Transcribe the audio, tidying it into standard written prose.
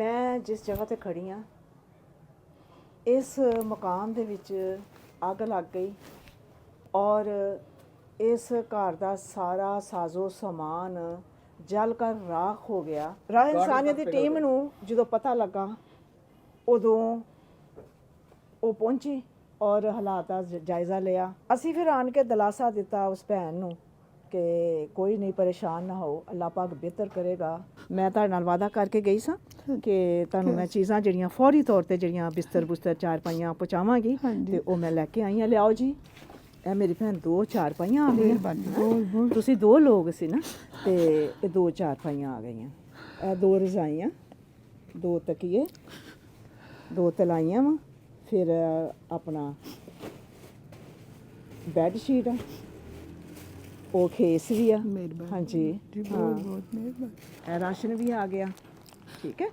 मैं जिस जगह ਤੇ ਖੜੀ ਆ ਇਸ ਮਕਾਨ ਦੇ ਵਿੱਚ ਅੱਗ ਲੱਗ ਗਈ ਔਰ ਇਸ ਘਰ ਦਾ ਸਾਰਾ ਸਾਜ਼ੋ ਸਮਾਨ ਜਲ ਕਰ ਰਾਖ ਹੋ ਗਿਆ। ਰਾਹ ਇਨਸਾਨੀਅਤ ਦੀ ਟੀਮ ਨੂੰ ਜਦੋਂ ਪਤਾ ਲੱਗਾ ਉਦੋਂ ਉਹ ਪਹੁੰਚੀ ਔਰ ਹਾਲਾਤ ਦਾ ਜਾਇਜ਼ਾ ਲਿਆ। ਅਸੀਂ ਫਿਰ ਆਣ ਕੇ ਦਿਲਾਸਾ ਦਿੱਤਾ ਉਸ ਭੈਣ ਨੂੰ ਕਿ ਕੋਈ ਨਹੀਂ, ਪਰੇਸ਼ਾਨ ਨਾ ਹੋ, ਅੱਲਾਹ ਪਾਕ ਬਿਹਤਰ ਕਰੇਗਾ। ਮੈਂ ਤੁਹਾਡੇ ਨਾਲ ਵਾਅਦਾ ਕਰਕੇ ਗਈ ਸਾਂ ਕਿ ਤੁਹਾਨੂੰ ਮੈਂ ਚੀਜ਼ਾਂ ਜਿਹੜੀਆਂ ਫੌਰੀ ਤੌਰ ਤੇ ਜਿਹੜੀਆਂ ਬਿਸਤਰ ਬੁਸਤਰ ਚਾਰਪਾਈਆਂ ਪਹੁੰਚਾਵਾਂਗੀ ਤੇ ਉਹ ਮੈਂ ਲੈ ਕੇ ਆਈ ਹਾਂ। ਲਿਆਓ ਜੀ, ਇਹ ਮੇਰੀ ਭੈਣ 2 ਚਾਰਪਾਈਆਂ ਆ ਗਈਆਂ। ਤੁਸੀਂ 2 ਲੋਕ ਸੀ ਨਾ ਤੇ ਇਹ 2 ਚਾਰਪਾਈਆਂ ਆ ਗਈਆਂ। ਇਹ 2 ਰਜ਼ਾਈਆਂ, 2 ਤਕੀਏ, 2 ਤਲਾਈਆਂ ਵਾ, ਫਿਰ ਆਪਣਾ ਬੈੱਡ ਸ਼ੀਟ ਆ, ਉਹ ਖੇਸ ਵੀ ਆ। ਹਾਂਜੀ, ਬਹੁਤ ਮਿਹਰਬਾਨੀ। ਰਾਸ਼ਨ ਵੀ ਆ ਗਿਆ। ਠੀਕ ਹੈ।